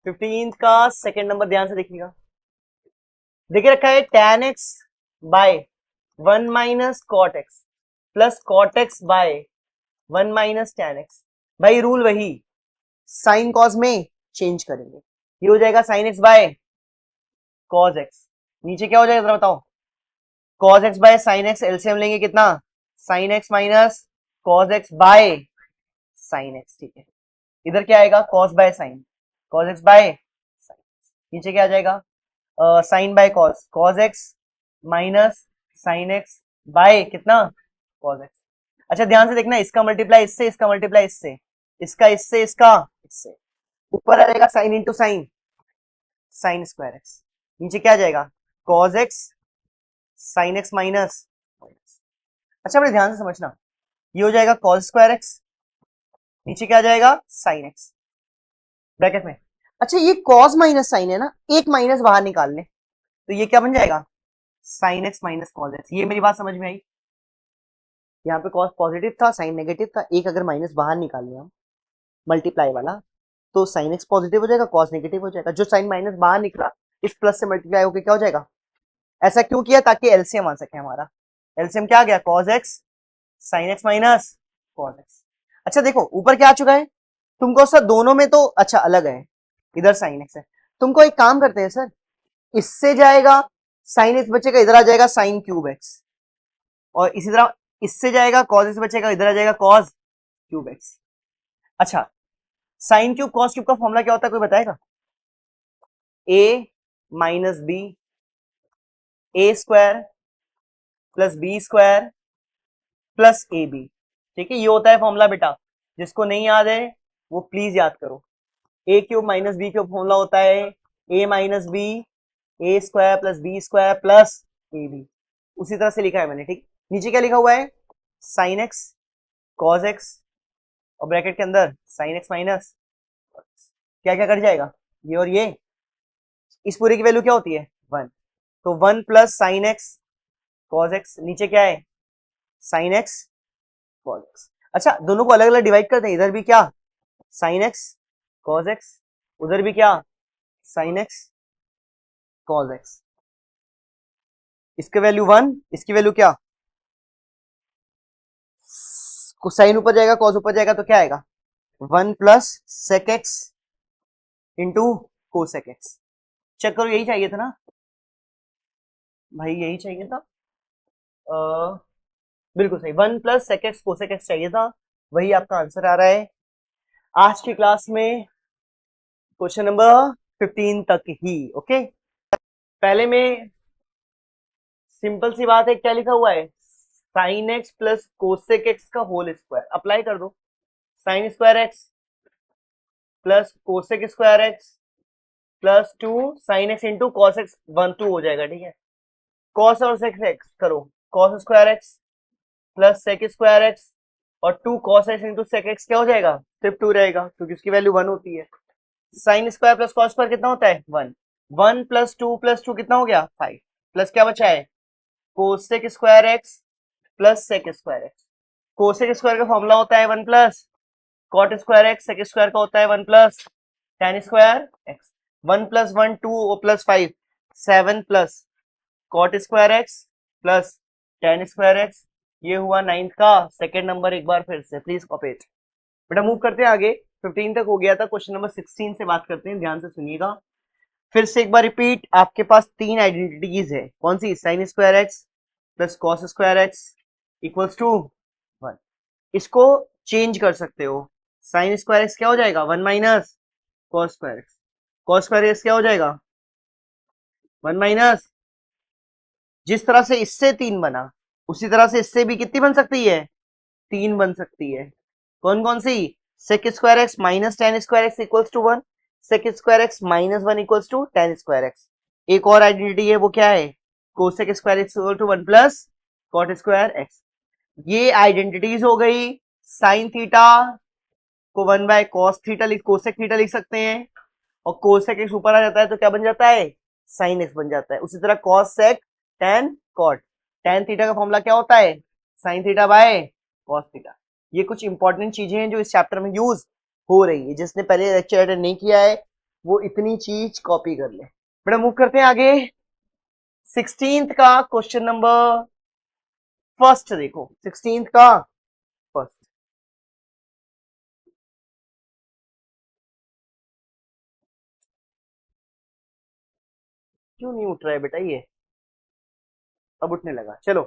[SPEAKER 1] 15th का सेकंड नंबर ध्यान से देखिएगा। देखिए रखा है tan x by 1 minus cot x plus cot x by 1 minus tan x। भाई रूल वही, साइन कॉस में चेंज करेंगे। ये हो जाएगा sine x by cos x, नीचे क्या हो जाएगा जरा बताओ? Cos x by sine x, LCM लेंगे कितना? Sine x minus cos x by sine x, ठीक है? इधर क्या आएगा? Cos by sine, cos x by sine. नीचे क्या आ जाएगा? Sine by cos, cos x minus sine x by कितना? Cos x. अच्छा ध्यान से देखना, इसका मल्टीप्लाई इससे, इसका मल्टीप्लाई इससे, इसका इससे, इसका इससे, ऊपर आ जाएगा sine into sine, sign square x. नीचे क्या आ जाएगा? Cos x sine x minus. अच्छा बड़े ध्यान से समझना, ये हो जाएगा कॉस स्क्वायर एक्स, नीचे क्या आ जाएगा? साइन एक्स ब्रैकेट में। अच्छा ये कॉस माइनस साइन है ना, एक माइनस बाहर निकाल ले तो ये क्या बन जाएगा? Sine x minus cos x. ये मेरी बात समझ में आई? यहाँ पे कॉस पॉजिटिव था, साइन नेगेटिव था, एक अगर माइनस बाहर निकाल लिया हम मल्टीप्लाई वाला, तो साइन एक्स पॉजिटिव हो जाएगा, कॉस नेगेटिव हो जाएगा। जो साइन माइनस बाहर निकला इस प्लस से मल्टीप्लाई होकर क्या हो जाएगा? ऐसा क्यों किया? ताकि एलसीएम आ सके हमारा। एलसीएम क्या आ गया? Cos x sine x minus cos x. अच्छा देखो ऊपर क्या आ चुका है तुमको सर, दोनों में तो अच्छा अलग है, इधर साइन एक्स है। तुमको एक काम करते हैं सर, इससे जाएगा साइन एक्स बचेगा, इधर आ जाएगा साइन क्यूब एक्स, और इसी तरह इससे जाएगा कॉस एक्स बचेगा, इधर आ जाएगा कॉस क्यूब एक्स। अच्छा, साइन क्यूब कॉस क्यूब का फॉर्मूला क्या होता है कोई बताएगा? A minus b a square plus b square plus a b, ठीक है? ये होता है फॉर्मूला बेटा, जिसको नहीं याद है वो प्लीज याद करो। A cube minus b cube formula होता है a minus b a square plus b square plus a b, उसी तरह से लिखा है मैंने, ठीक? नीचे क्या लिखा हुआ है? साइन एक्स कॉस एक्स, और ब्रैकेट के अंदर साइन एक्स माइनस, क्या क्या कट जाएगा? ये और ये, इस पूरे की वैल्यू क्या होती है? 1। तो 1 plus sine x cos x, नीचे क्या है? Sine x cos x. अच्छा दोनों को अलग अलग डिवाइड करते हैं, इधर भी क्या? साइन एक्स कॉस एक्स, उधर भी क्या? Sign x cos x. इसके वैल्यू 1, इसकी वैल्यू क्या? साइन ऊपर जाएगा कॉस ऊपर जाएगा तो क्या आएगा? 1 plus sec x into cosec x. Check करो, यही चाहिए था ना भाई? यही चाहिए था, बिल्कुल सही। 1 plus sec x cosec x चाहिए था, वही आपका आंसर आ रहा है आज की क्लास में, क्वेश्चन नंबर 15 तक ही। ओके, पहले में सिंपल सी बात है, क्या लिखा हुआ है? Sine x plus cosec x का होल स्क्वायर, अप्लाई कर दो। Sine square x plus cosec square x plus 2 sine x into cos x, 1 2 हो जाएगा, ठीक है? कॉस और सेक एक्स करो, cos square x plus sec square x और 2 cos x into sec x क्या हो जाएगा, सिर्फ 2 रहेगा क्योंकि उसकी वैल्यू 1 होती है। Sine square plus cos square कितना होता है 1, 1 प्लस 2 कितना हो गया 5, प्लस क्या बचा है cosec square x plus sec square x. Cosec square का फॉर्मूला होता है 1 plus cot square x, sec square का होता है 1 plus tan square x. 1 plus 1 2 plus 5 7 plus cot square x plus tan square x. ये हुआ 9th का second number, एक बार फिर से प्लीज कॉपी इट। बेटा मूव करते हैं आगे, 15 तक हो गया था, क्वेश्चन नंबर 16 से बात करते हैं, ध्यान से सुनिएगा। फिर से एक बार रिपीट, आपके पास 3 आइडेंटिटीज है, कौन सी, sine square x plus cos square x equals to 1। इसको चेंज कर सकते हो, साइन स्क्वायर एक्स क्या हो जाएगा 1 minus cos square x, cos square x क्या हो जाएगा 1 माइनस, जिस तरह से इससे 3 बना उसी तरह से इससे भी कितनी बन सकती है 3 बन सकती है। कौन कौन सी, sec square x minus tan square x equals to 1, sec square x minus 1 equals to tan square x. एक और आइडेंटिटी है, वो क्या है, cosec square x equal to 1 plus cot square x. ये आइडेंटिटीज हो गई। साइन थीटा को 1 बाय कॉस थीटा लिख, कोसेक थीटा लिख सकते हैं, और कोसेक एक्स ऊपर आ जाता है तो क्या बन जाता है साइन एक्स बन जाता है। उसी तरह cos sec tan cot, tan theta का फॉर्मूला क्या होता है sine theta by cos theta. ये कुछ इंपॉर्टेंट चीजें हैं जो इस चैप्टर में यूज हो रही है, जिसने पहले लेक्चर अटेंड नहीं किया है वो इतनी चीज कॉपी कर ले। बेटा मूव करते हैं आगे, 16th का क्वेश्चन नंबर फर्स्ट देखो, 16th का फर्स्ट। क्यों नहीं उठ रहा है बेटा ये, अब उठने लगा, चलो।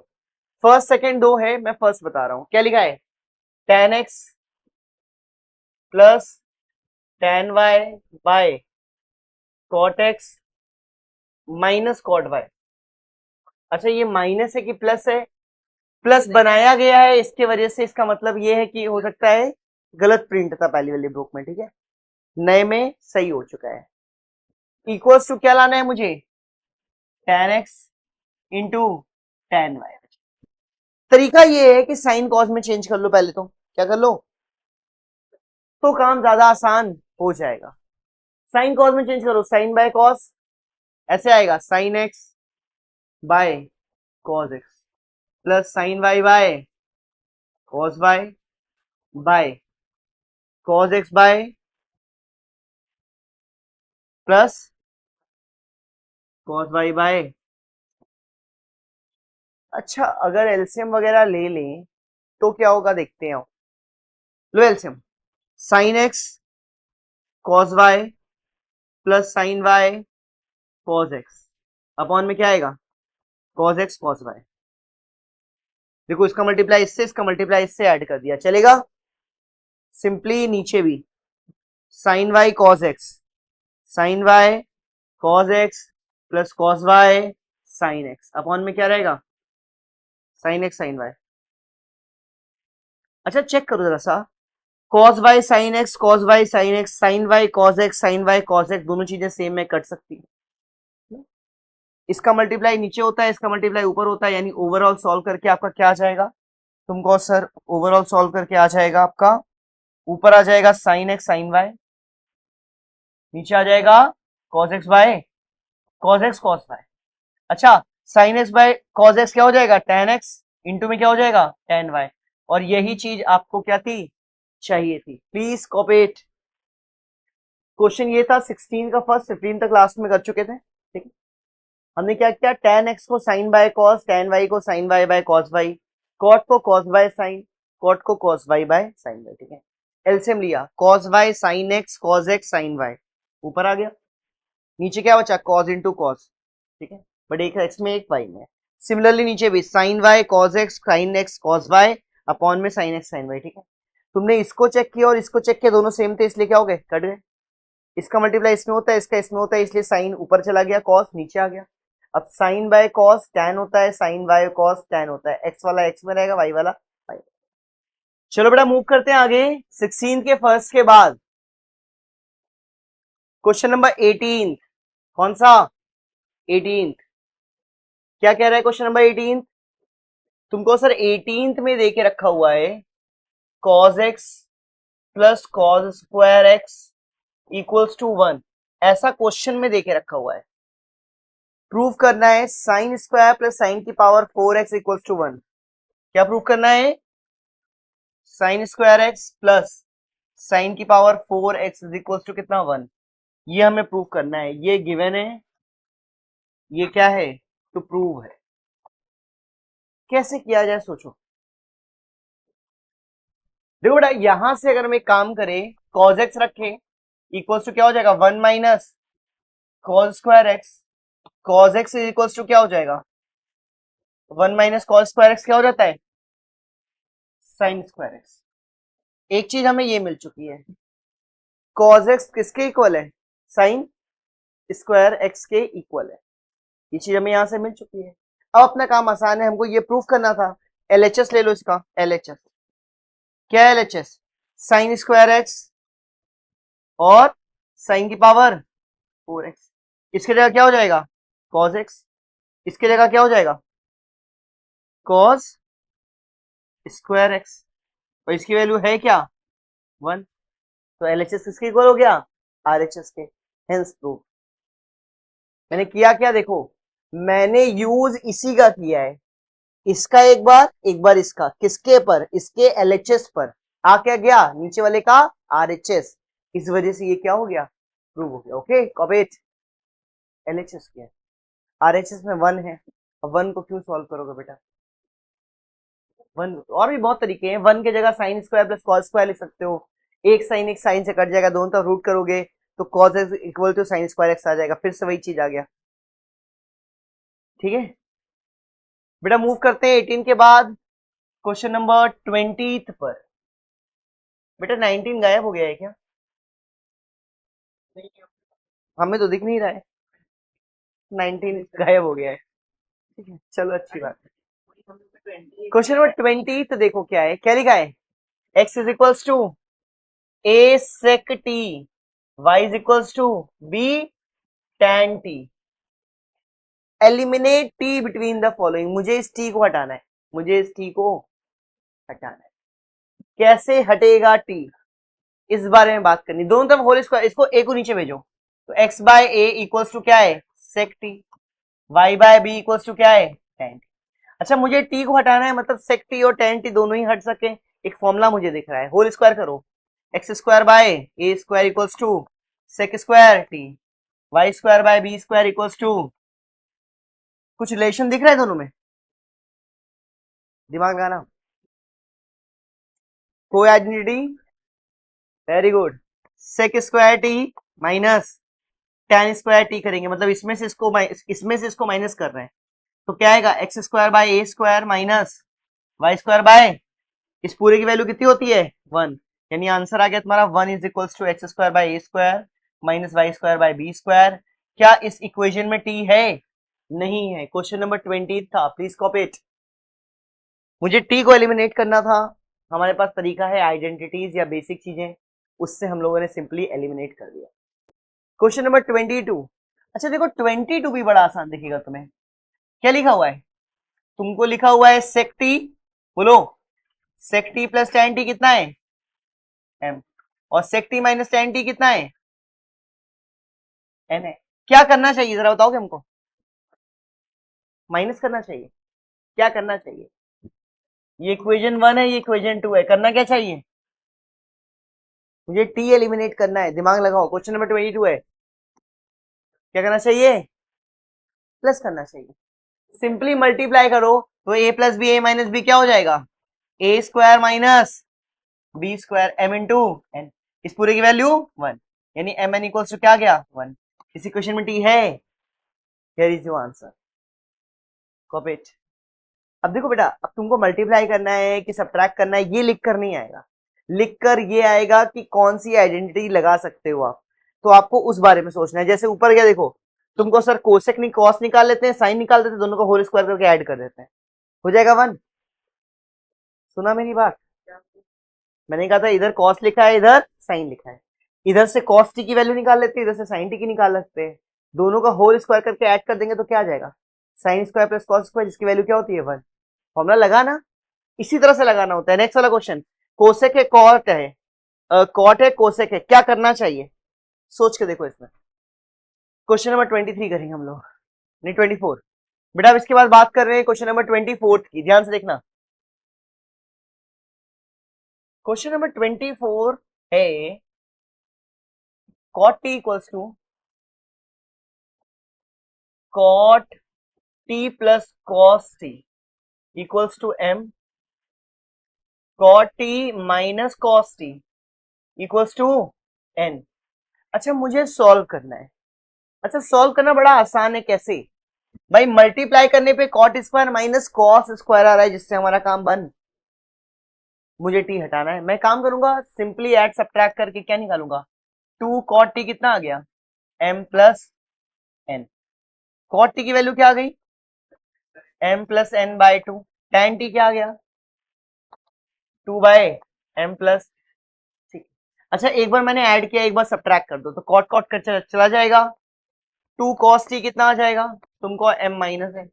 [SPEAKER 1] फर्स्ट सेकंड दो है, मैं फर्स्ट बता रहा हूं क्या लिखा है, tan x plus tan y by cot x minus cot y। अच्छा ये माइनस है कि प्लस है, प्लस बनाया गया है इसके वजह से, इसका मतलब ये है कि हो सकता है गलत प्रिंट था पहली वाली बुक में, ठीक है, नए में सही हो चुका है। इक्वल्स टू क्या लाना है मुझे, tan x into tan y। तरीका ये है कि साइन कॉस में चेंज कर लो पहले, तो क्या कर लो, तो काम ज्यादा आसान हो जाएगा। साइन कॉस में चेंज करो, साइन बाय कॉस ऐसे आएगा, sine x by cos x plus sine y by cos y by cos x by plus cos y by. अच्छा अगर एलसीएम वगैरह ले लें तो क्या होगा देखते हैं, लो LCM, sine x cos y plus sine y cos x upon में क्या आएगा कॉस एक्स कॉस वाई। देखो इसका मल्टीप्लाई इससे, इसका मल्टीप्लाई इससे ऐड कर दिया, चलेगा। सिंपली नीचे भी sine y cos x, sine y cos x plus cos y sine x upon में क्या रहेगा साइन एक्स साइन वाई। अच्छा चेक करो जरा सा, cos y sine x cos y sine x, sine y cos x sine y cos x, दोनों चीजें same में कट सकती है। इसका मल्टीप्लाई नीचे होता है, इसका मल्टीप्लाई ऊपर होता है, यानी ओवरऑल सॉल्व करके आपका क्या आ जाएगा, तुमको सर ओवरऑल सॉल्व करके आ जाएगा आपका, ऊपर आ जाएगा साइन एक्स साइन वाई, नीचे आ जाएगा cos x by cos x cos y. अच्छा sine x by cos x क्या हो जाएगा टेन एक्स, इंटू में क्या हो जाएगा टेन वाई, और यही चीज आपको क्या थी चाहिए थी, प्लीज कॉपी इट। क्वेश्चन ये था 16 का फर्स्ट, 15 तक लास्ट में कर चुके थे, ठीक है। हमने क्या किया, टेन एक्स को sine by cos, tan y को sine y by cos y, cot को कॉस बाय साइन, कॉट को cos y by sine y, ठीक है। एलसीएम लिया, cos y sine x cos x sine y, ऊपर आ गया, नीचे क्या बचा कॉस इंटू कॉस, ठीक है, बट एक एक्स में एक वाई में। सिमिलरली नीचे भी sine y cos x sine x cos y upon में साइन एक्स साइन वाई, ठीक है। तुमने इसको चेक किया और इसको चेक किया, दोनों सेम थे इसलिए क्या हो गए कट गए। इसका मल्टीप्लाई इसमें होता है, इसका इसमें होता है, इसलिए साइन ऊपर चला गया कॉस नीचे आ गया। अब साइन बाय कॉस टैन होता है, साइन बाय कॉस टैन होता है, एक्स वाला एक्स में रहेगा, वाई वाला वाई। चलो बेटा मूव करते हैं आगे, 16 के फर्स्ट के बाद क्वेश्चन नंबर 18। कौन सा 18, क्या कह रहा है क्वेश्चन नंबर 18, तुमको सर 18th में देके रखा हुआ है cos x plus cos square x equals to 1, ऐसा क्वेश्चन में देके रखा हुआ है। प्रूव करना है साइन स्क्वायर प्लस साइन की पावर 4x इक्वल्स टू 1। क्या प्रूव करना है? Sine square x plus sine की power 4x is equals to कितना? 1। ये हमें प्रूव करना है। ये गिवन है, ये क्या है? टू प्रूव है। कैसे किया जाए सोचो। देखो बेटा, यहां से अगर हम एक काम करें, cos x रखें इक्वल्स टू क्या हो जाएगा? 1 minus cos square x। cos x is equals to क्या हो जाएगा? 1 माइनस cos स्क्वायर x क्या हो जाता है? Sine square x। एक चीज हमें ये मिल चुकी है, cos x किसके इक्वल है? साइन स्क्वायर x के इक्वल है। ये चीज हमें यहां से मिल चुकी है। अब अपना काम आसान है, हमको ये प्रूफ करना था। LHS ले लो इसका। LHS क्या है? LHS साइन स्क्वायर x और साइन की पावर 4x। इसके जगह क्या हो जाएगा? cos x। इसके जगह क्या हो जाएगा? cos square x। और इसकी वैल्यू है क्या? 1। तो LHS किसके इक्वल हो गया? RHS के। Hence proof. मैंने किया क्या? देखो, मैंने यूज इसी का किया है, इसका एक बार इसका। किसके पर? इसके LHS पर। आ क्या गया? नीचे वाले का RHS। इस वजह से ये क्या हो गया? प्रूव हो गया। ओके, कॉपेट LHS क्या है? RHS में 1 है। अब 1 को क्यों सॉल्व करोगे बेटा? 1 और भी बहुत तरीके हैं। 1 की जगह sign square plus cos square लिख सकते हो। एक साइन से कट जाएगा, दोनों तरफ रूट करोगे तो cos x equal to sine square x आ जाएगा। फिर से वही चीज आ गया। ठीक है बेटा, मूव करते हैं 18 के बाद क्वेश्चन नंबर 20 पर। बेटा 19 गायब हो गया है क्या? हमें तो दिख नहीं रहा है। 19 गायब हो गया है। ठीक है, चलो अच्छी बात है। क्वेश्चन नंबर 20 तो देखो क्या है, क्या लिखा है? x is equals to a sec t, y is equals to b tan t। Eliminate t between the following. मुझे इस t को हटाना है, मुझे इस t को हटाना है। कैसे हटेगा t, इस बारे में बात करनी। दोनों तरफ होल स्क्वायर, इसको a को नीचे भेजो तो x by a equals to क्या है? sec t। y by b equals to क्या है? tan t। अच्छा, मुझे t को हटाना है, मतलब sec t और tan t दोनों ही हट सके। एक फॉर्मूला मुझे दिख रहा है, होल स्क्वायर करो। X square by a square equals to sec square t, y square by b square equals to. कुछ रिलेशन दिख रहा है दोनों में? दिमाग लगाना। कोई identity? Very good. Sec square t minus tan square t करेंगे, मतलब इसमें से इसको माइनस कर रहे हैं तो क्या आएगा? X square by a square minus y square by, इस पूरे की वैल्यू कितनी होती है? 1। यानी आंसर आ गया तुम्हारा 1 is equals to x square by a square minus y square by b square. क्या इस इक्वेशन में टी है? नहीं है। क्वेश्चन नंबर 20 था, प्लीज कॉपी इट। मुझे टी को एलिमिनेट करना था। हमारे पास तरीका है, आइडेंटिटीज या बेसिक चीजें, उससे हम लोगों ने सिंपली एलिमिनेट कर दिया। Question number 22। अच्छा देखो, 22 भी बड़ा आसान दिखेगा तुम्हें। क्या लिखा हुआ है? तुमको लिखा हुआ है सेक टी, बोलो सेक टी प्लस tan टी कितना है? m। और सेक टी माइनस tan टी कितना है? n है। क्या करना चाहिए जरा बताओगे हमको? माइनस करना चाहिए। क्या करना चाहिए? ये इक्वेशन 1 है, ये इक्वेशन 2 है, करना क्या चाहिए? मुझे टी एलिमिनेट करना है, दिमाग लगाओ। क्वेश्चन नंबर 22 है, क्या करना चाहिए? प्लस करना चाहिए। सिंपली मल्टीप्लाई करो तो a plus b a minus b क्या हो जाएगा? A square minus b square m into n. इस पूरे की वैल्यू 1, यानी एम एन इक्वल्स टू क्या गया? 1। इस इक्वेशन में टी है। Here is your answer. Copy it. अब देखो बेटा, अब तुमको मल्टीप्लाई करना है कि सब्ट्रैक्ट करना है, ये लिख कर नहीं आएगा। लिख कर ये आएगा कि कौन सी आइडेंटिटी लगा सकते हो आप, तो आपको उस बारे में सोचना है। जैसे ऊपर क्या देखो, तुमको सर कोसेक नहीं कॉस निकाल लेते हैं, साइन निकाल देते हैं, दोनों को होल स्क्वायर करके ऐड कर देते हैं, हो जाएगा 1। सुना मेरी बात? मैंने कहा था इधर कॉस लिखा है, इधर साइन लिखा है, इधर से कॉस टी की वैल्यू निकाल लेते हैं, इधर से साइन टी की निकाल सकते हैं, दोनों का होल स्क्वायर करके ऐड कर देंगे तो क्या आ जाएगा? Sine square plus cos square, जिसकी वैल्यू क्या होती है? 1। फॉर्मूला लगा ना, इसी तरह से लगाना होता है। नेक्स्ट वाला क्वेश्चन, कोसेक है कॉट है, कॉट है कोसेक है, क्या करना चाहिए सोच के देखो। इसमें क्वेश्चन नंबर 23 करेंगे हम लोग, नहीं 24 बेटा। अब इसके बाद बात कर रहे हैं क्वेश्चन नंबर 24 की, ध्यान से देखना। क्वेश्चन नंबर 24 है cot t equals to cot t plus cos t equals to m, cot t minus cos t equals to n। अच्छा मुझे सॉल्व करना है। अच्छा सॉल्व करना बड़ा आसान है, कैसे भाई? मल्टीप्लाई करने पे cot square minus cos square आ रहा है, जिससे हमारा काम बंद। मुझे टी हटाना है, मैं काम करूंगा सिंपली ऐड सब्ट्रैक्ट करके क्या निकालूंगा, 2 कॉट टी कितना आ गया, m plus n। Cot t की वैल्यू क्या आ गई, m plus n by 2। tan t क्या आ गया, 2 बाय m प्लस। ठीक। अच्छा एक बार मैंने ऐड किया, एक बार सब्ट्रैक्ट कर दो तो कॉट कॉट कर चला जाएगा। 2 cos t कितना आ जाएगा तुमको, m minus n।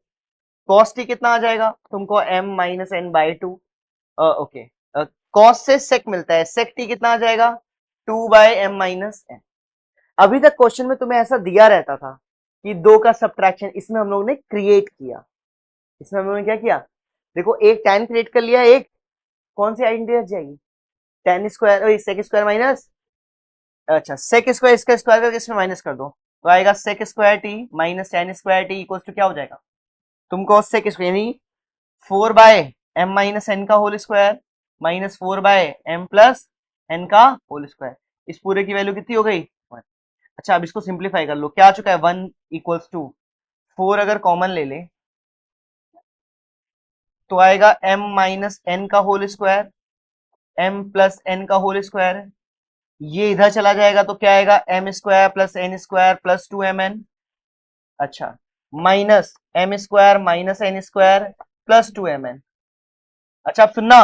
[SPEAKER 1] cos t कितना आ जाएगा तुमको, m minus n by 2। Okay, cos से sec मिलता है, sec t कितना आ जाएगा, 2 बाय m माइनस n। अभी तक क्वेश्चन में तुम्हें ऐसा दिया रहता था कि दो का सब्ट्रैक्शन, इसमें हम लोगों ने क्रिएट किया। इसमें हम लोगों ने क्या किया, देखो एक tan क्रिएट कर लिया, एक कौन सी आइडेंटिटी रह जाएगी, tan square sec square minus, अच्छा सेक स्क्वायर इसका स्क्वायर करके इसमें माइनस कर दो तो आएगा sec square t minus tan square t equal to क्या हो जाएगा तुमको, सेक स्क्वायर यानी 4 बाय m माइनस n का whole square minus 4 by m plus n का होल स्क्वायर। इस पूरे की वैल्यू कितनी हो गई, 1। अच्छा अब इसको सिंप्लीफाई कर लो, क्या आ चुका है 1 इक्वल्स टू 4, अगर कॉमन ले ले तो आएगा m माइनस n का whole square, m plus n का होल स्क्वायर। ये इधर चला जाएगा तो क्या आएगा, m square plus n square plus 2mn। अच्छा minus m square minus n square plus 2mn। अच्छा अब सुनना,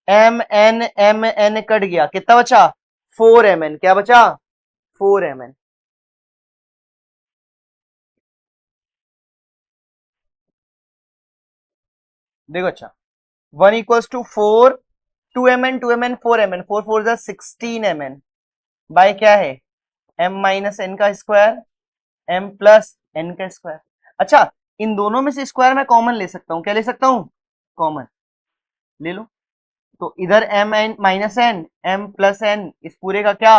[SPEAKER 1] m n कट गया, कितना बचा, 4mn। क्या बचा, 4mn। देखो अच्छा 1 equals to 4, 2mn 2mn 4mn, 4 4 जा 16mn बाय क्या है, m माइनस n का स्क्वायर m प्लस n का स्क्वायर। अच्छा इन दोनों में से स्क्वायर मैं कॉमन ले सकता हूं, क्या ले सकता हूं, कॉमन ले लो। तो इधर m n minus n, m plus n, इस पूरे का क्या,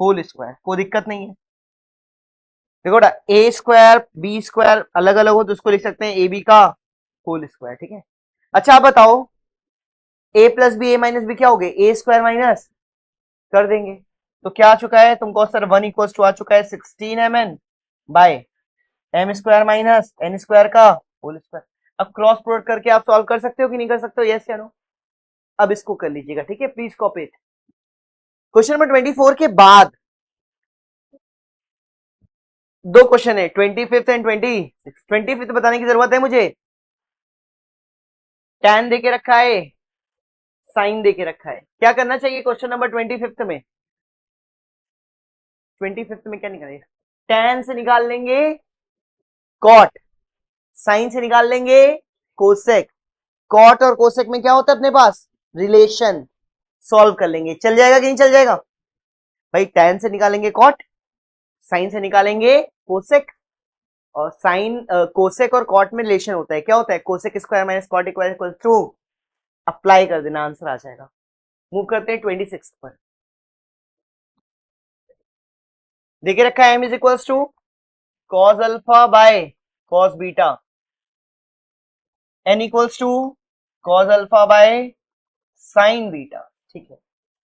[SPEAKER 1] होल स्क्वायर, कोई दिक्कत नहीं है। देखो ए स्क्वायर बी स्क्वायर अलग अलग हो तो उसको लिख सकते हैं ए बी का होल स्क्वायर, ठीक है। अच्छा आप बताओ, ए plus b a minus b क्या हो गए, ए स्क्वायर माइनस कर देंगे तो क्या आ चुका है तुमको सर, 1 इक्वल्स टू आ चुका है 16mn by m square minus n square का होल स्क्वायर। अब क्रॉस प्रोडक्ट करके आप सॉल्व कर सकते हो कि नहीं कर सकते हो, यस या नो। अब इसको कर लीजिएगा, ठीक है, please copy it. Question number 24 के बाद दो क्वेश्चन है, 25th एंड 26। 25th बताने की जरूरत है मुझे, tan दे के रखा है, साइन दे के रखा है, क्या करना चाहिए क्वेश्चन नंबर 25th में। 25th में क्या निकालेंगे, tan से निकाल लेंगे कॉट, साइन से निकाल लेंगे कोसेक। कॉट और कोसेक में क्या होता है अपने पास, रिलेशन, सॉल्व कर लेंगे, चल जाएगा कि नहीं चल जाएगा भाई। tan से निकालेंगे कॉट, साइन से निकालेंगे कोसेक, और साइन कोसेक और कॉट में रिलेशन होता है, क्या होता है, cosec square minus cot square equal to, apply कर देना, आंसर आ जाएगा। मूव करते हैं 26 पर। देखे रखा है m is equals to cos alpha by cos beta, n equals to cos alpha by sine beta, ठीक है।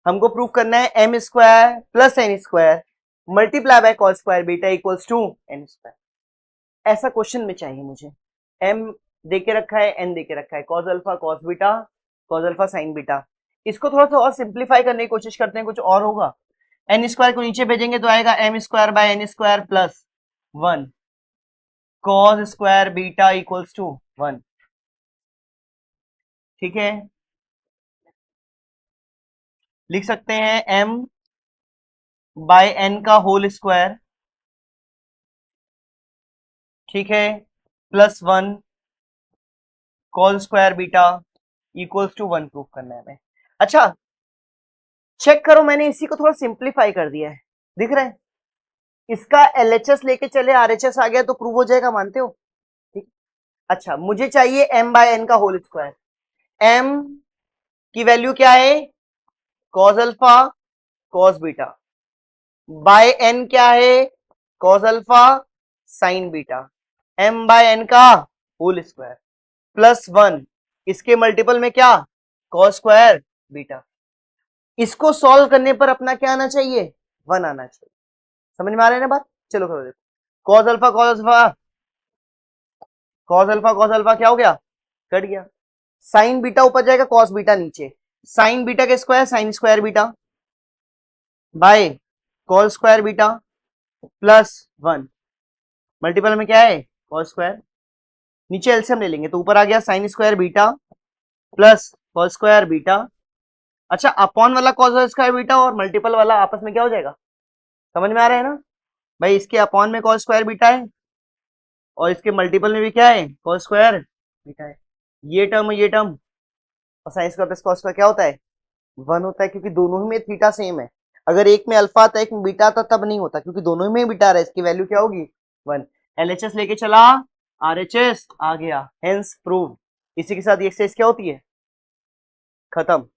[SPEAKER 1] हमको प्रूव करना है m square plus n square multiply by cos square beta equals to n square. ऐसा question में चाहिए मुझे, m देके रखा है, n देके रखा है, cos alpha cos beta, cos alpha sine beta. इसको थोड़ा सा और सिंप्लीफाई करने की कोशिश करते हैं, कुछ और होगा। एन स्क्वायर को नीचे भेजेंगे तो आएगा m square by n square plus 1 cos square beta equals to 1, ठीक है। लिख सकते हैं m बाय n का होल स्क्वायर, ठीक है, plus 1 cos square beta equals to 1 proof करना है हमें। अच्छा चेक करो, मैंने इसी को थोड़ा सिंप्लीफाई कर दिया है, दिख रहा है? इसका LHS लेके चले RHS आ गया तो प्रूव हो जाएगा, मानते हो? ठीक। अच्छा, मुझे चाहिए m बाय n का होल स्क्वायर। m की वैल्यू क्या है? Cos alpha cos beta, by n क्या है? Cos alpha sine beta, m by n का होल स्क्वायर प्लस 1, इसके मल्टीपल में क्या? Cos square beta. इसको सॉल्व करने पर अपना क्या आना चाहिए? 1 आना चाहिए। समझ में आ रहा है ना बात? चलो करो, देखो cos alpha cos alpha cos alpha cos alpha क्या हो गया? कट गया। साइन बीटा ऊपर जाएगा, कॉस बीटा नीचे, साइन बीटा के square sine square beta by cos square beta plus 1, multiple में क्या है? कॉस स्क्वायर, नीचे एलसीएम ले लेंगे तो ऊपर आ गया sine square beta plus cos square beta. अच्छा, अपॉन वाला कॉस स्क्वायर बीटा और मल्टीपल वाला आपस में क्या हो जाएगा? समझ में आ रहा है ना भाई? इसके अपॉन में कॉस स्क्वायर बीटा है और इसके मल्टीपल में भी क्या है? कॉस स्क्वायर बीटा है। ये टर्म ये टर्म और sign square plus cos square क्या होता है? 1 होता है, क्योंकि दोनों ही में थीटा सेम है। अगर एक में अल्फा आता एक में बीटा आता तब नहीं होता, क्योंकि दोनों में बीटा आ रहा है, इसकी वैल्यू क्या होगी? 1। LHS लेके चला, RHS आ गया, हेंस प्रूव। इसी के साथ ये एक्सरसाइज क्या होती है? खत्म।